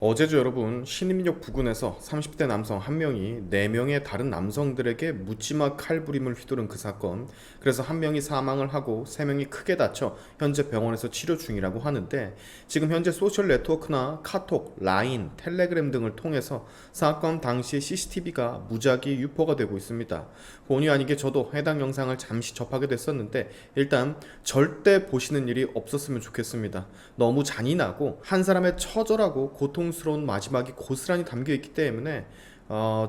어제죠 여러분, 신림역 부근에서 30대 남성 한 명이 4명의 다른 남성들에게 묻지마 칼부림을 휘두른 그 사건. 그래서 한 명이 사망을 하고 3명이 크게 다쳐 현재 병원에서 치료 중이라고 하는데, 지금 현재 소셜 네트워크나 카톡, 라인, 텔레그램 등을 통해서 사건 당시의 CCTV가 무작위 유포가 되고 있습니다. 본의 아니게 저도 해당 영상을 잠시 접하게 됐었는데, 일단 절대 보시는 일이 없었으면 좋겠습니다. 너무 잔인하고 한 사람의 처절하고 고통스러운 마지막이 고스란히 담겨 있기 때문에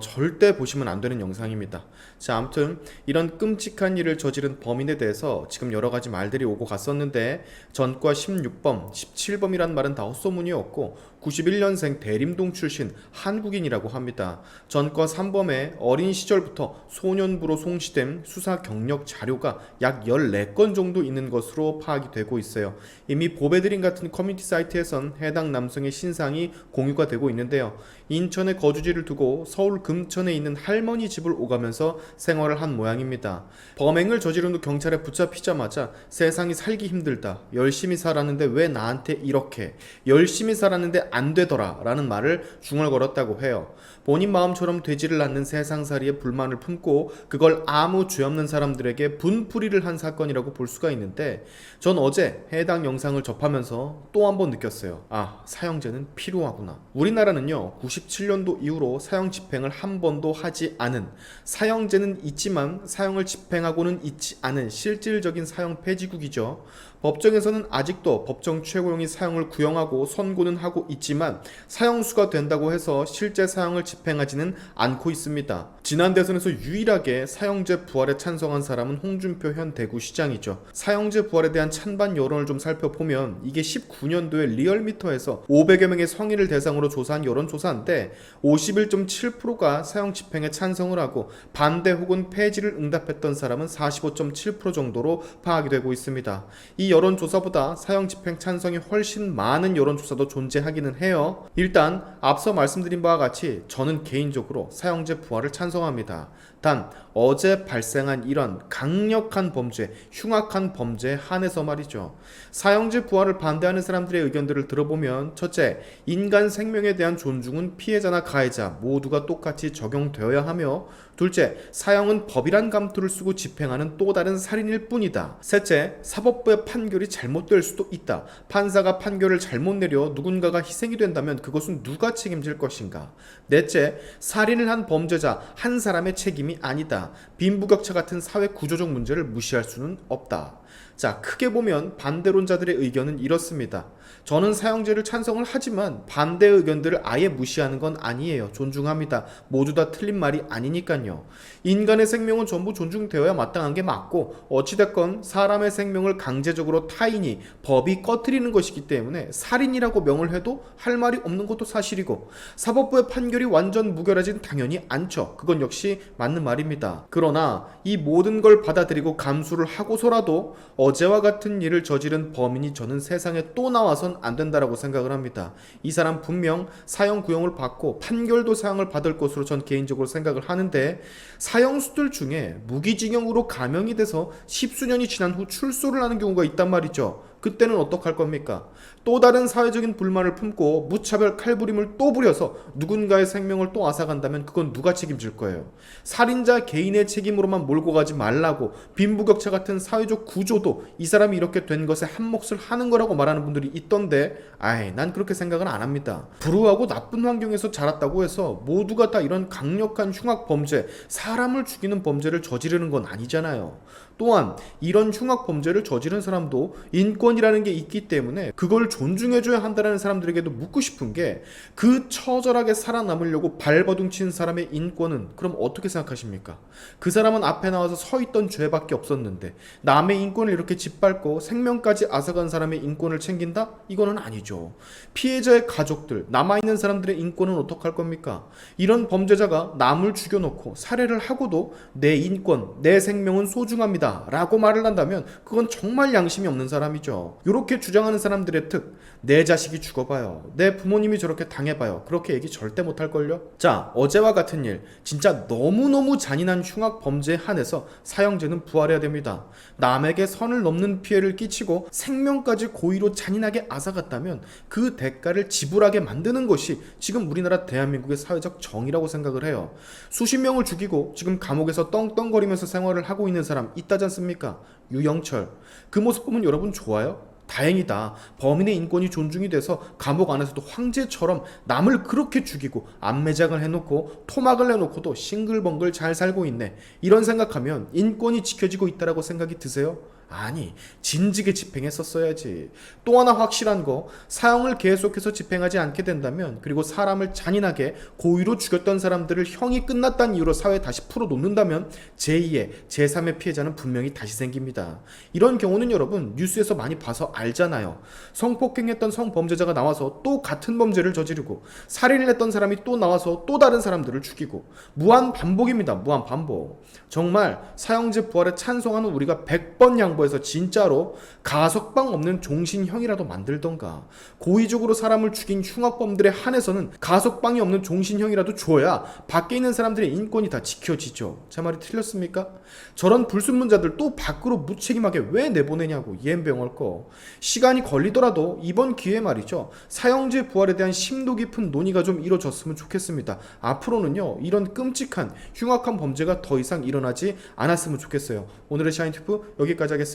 절대 보시면 안 되는 영상입니다. 자, 아무튼 이런 끔찍한 일을 저지른 범인에 대해서 지금 여러 가지 말들이 오고 갔었는데, 전과 16범, 17범이란 말은 다 헛소문이었고 91년생 대림동 출신 한국인이라고 합니다. 전과 3범에 어린 시절부터 소년부로 송치된 수사 경력 자료가 약 14건 정도 있는 것으로 파악이 되고 있어요. 이미 보배드림 같은 커뮤니티 사이트에선 해당 남성의 신상이 공유가 되고 있는데요. 인천에 거주지를 두고 서울 금천에 있는 할머니 집을 오가면서 생활을 한 모양입니다. 범행을 저지른 후 경찰에 붙잡히자마자 세상이 살기 힘들다, 열심히 살았는데 왜 나한테 이렇게, 열심히 살았는데 안 되더라 라는 말을 중얼거렸다고 해요. 본인 마음처럼 되지를 않는 세상살이에 불만을 품고 그걸 아무 죄 없는 사람들에게 분풀이를 한 사건이라고 볼 수가 있는데, 전 어제 해당 영상을 접하면서 또 한 번 느꼈어요. 아, 사형제는 필요하구나. 우리나라는요 97년도 이후로 사형 집행을 한 번도 하지 않은, 사형제는 있지만 사형을 집행하고는 있지 않은 실질적인 사형 폐지국이죠. 법정에서는 아직도 법정 최고형이 사형을 구형하고 선고는 하고 있지만 사형수가 된다고 해서 실제 사형을 집행하지는 않고 있습니다. 지난 대선에서 유일하게 사형제 부활에 찬성한 사람은 홍준표 현 대구시장이죠. 사형제 부활에 대한 찬반 여론을 좀 살펴보면 이게 19년도에 리얼미터에서 500여 명의 성인을 대상으로 조사한 여론조사인데 51.7%가 사형 집행에 찬성을 하고 반대 혹은 폐지를 응답했던 사람은 45.7% 정도로 파악이 되고 있습니다. 이 여론조사보다 사형 집행 찬성이 훨씬 많은 여론조사도 존재하기는 해요. 일단 앞서 말씀드린 바와 같이 저는 개인적으로 사형제 부활을 찬성합니다. 단 어제 발생한 이런 강력한 범죄, 흉악한 범죄에 한해서 말이죠. 사형제 부활을 반대하는 사람들의 의견들을 들어보면, 첫째, 인간 생명에 대한 존중은 피해자나 가해자 모두가 똑같이 적용되어야 하며, 둘째, 사형은 법이란 감투를 쓰고 집행하는 또 다른 살인일 뿐이다. 셋째, 사법부의 판결이 잘못될 수도 있다. 판사가 판결을 잘못 내려 누군가가 희생이 된다면 그것은 누가 책임질 것인가. 넷째, 살인을 한 범죄자 한 사람의 책임이 아니다. 빈부격차 같은 사회 구조적 문제를 무시할 수는 없다. 자, 크게 보면 반대론자들의 의견은 이렇습니다. 저는 사형제를 찬성을 하지만 반대 의견들을 아예 무시하는 건 아니에요. 존중합니다. 모두 다 틀린 말이 아니니까요. 인간의 생명은 전부 존중되어야 마땅한 게 맞고, 어찌됐건 사람의 생명을 강제적으로 타인이, 법이 꺼트리는 것이기 때문에 살인이라고 명을 해도 할 말이 없는 것도 사실이고, 사법부의 판결이 완전 무결하진 당연히 않죠. 그건 역시 맞는 말입니다. 그러나 이 모든 걸 받아들이고 감수를 하고서라도 어제와 같은 일을 저지른 범인이 저는 세상에 또 나와선 안 된다라고 생각을 합니다. 이 사람 분명 사형 구형을 받고 판결도 사형을 받을 것으로 전 개인적으로 생각을 하는데, 사형수들 중에 무기징역으로 감형이 돼서 십수년이 지난 후 출소를 하는 경우가 있단 말이죠. 그때는 어떡할 겁니까? 또 다른 사회적인 불만을 품고 무차별 칼부림을 또 부려서 누군가의 생명을 또 앗아간다면 그건 누가 책임질 거예요? 살인자 개인의 책임으로만 몰고 가지 말라고, 빈부격차 같은 사회적 구조도 이 사람이 이렇게 된 것에 한몫을 하는 거라고 말하는 분들이 있던데, 아이, 난 그렇게 생각은 안 합니다. 불우하고 나쁜 환경에서 자랐다고 해서 모두가 다 이런 강력한 흉악 범죄, 사람을 죽이는 범죄를 저지르는 건 아니잖아요. 또한 이런 흉악 범죄를 저지른 사람도 인권이라는 게 있기 때문에 그걸 존중해줘야 한다는 사람들에게도 묻고 싶은 게, 그 처절하게 살아남으려고 발버둥친 사람의 인권은 그럼 어떻게 생각하십니까? 그 사람은 앞에 나와서 서 있던 죄밖에 없었는데 남의 인권을 이렇게 짓밟고 생명까지 앗아간 사람의 인권을 챙긴다? 이거는 아니죠. 피해자의 가족들, 남아있는 사람들의 인권은 어떡할 겁니까? 이런 범죄자가 남을 죽여놓고 살해를 하고도 내 인권, 내 생명은 소중합니다 라고 말을 한다면 그건 정말 양심이 없는 사람이죠. 이렇게 주장하는 사람들의 특, 잔뜩 내 자식이 죽어봐요, 내 부모님이 저렇게 당해봐요, 그렇게 얘기 절대 못할걸요? 자, 어제와 같은 일, 진짜 너무너무 잔인한 흉악 범죄에 한해서 사형제는 부활해야 됩니다. 남에게 선을 넘는 피해를 끼치고 생명까지 고의로 잔인하게 앗아갔다면 그 대가를 지불하게 만드는 것이 지금 우리나라 대한민국의 사회적 정의라고 생각을 해요. 수십 명을 죽이고 지금 감옥에서 떵떵거리면서 생활을 하고 있는 사람 있다지 않습니까? 유영철. 그 모습 보면 여러분 좋아요? 다행이다. 범인의 인권이 존중이 돼서 감옥 안에서도 황제처럼 남을 그렇게 죽이고 안매장을 해놓고 토막을 해놓고도 싱글벙글 잘 살고 있네. 이런 생각하면 인권이 지켜지고 있다라고 생각이 드세요? 아니, 진즉에 집행했었어야지. 또 하나 확실한 거, 사형을 계속해서 집행하지 않게 된다면, 그리고 사람을 잔인하게 고의로 죽였던 사람들을 형이 끝났다는 이유로 사회에 다시 풀어놓는다면 제2의 제3의 피해자는 분명히 다시 생깁니다. 이런 경우는 여러분 뉴스에서 많이 봐서 알잖아요. 성폭행했던 성범죄자가 나와서 또 같은 범죄를 저지르고, 살인을 했던 사람이 또 나와서 또 다른 사람들을 죽이고, 무한 반복입니다. 무한 반복. 정말 사형제 부활에 찬성하는 우리가 100번 양보해서 진짜로 가석방 없는 종신형이라도 만들던가, 고의적으로 사람을 죽인 흉악범들에 한해서는 가석방이 없는 종신형이라도 줘야 밖에 있는 사람들의 인권이 다 지켜지죠. 제 말이 틀렸습니까? 저런 불순문자들 또 밖으로 무책임하게 왜 내보내냐고, 이엠병월 거. 시간이 걸리더라도 이번 기회에 말이죠, 사형제 부활에 대한 심도 깊은 논의가 좀 이루어졌으면 좋겠습니다. 앞으로는요, 이런 끔찍한 흉악한 범죄가 더 이상 일어나지 않았으면 좋겠어요. 오늘의 샤인튜브 여기까지 하겠습니다.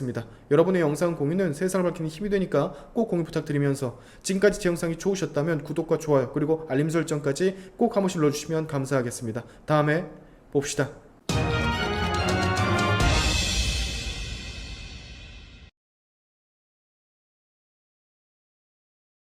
여러분의 영상 공유는 세상을 밝히는 힘이 되니까 꼭 공유 부탁드리면서, 지금까지 제 영상이 좋으셨다면 구독과 좋아요 그리고 알림 설정까지 꼭 한 번씩 눌러주시면 감사하겠습니다. 다음에 봅시다.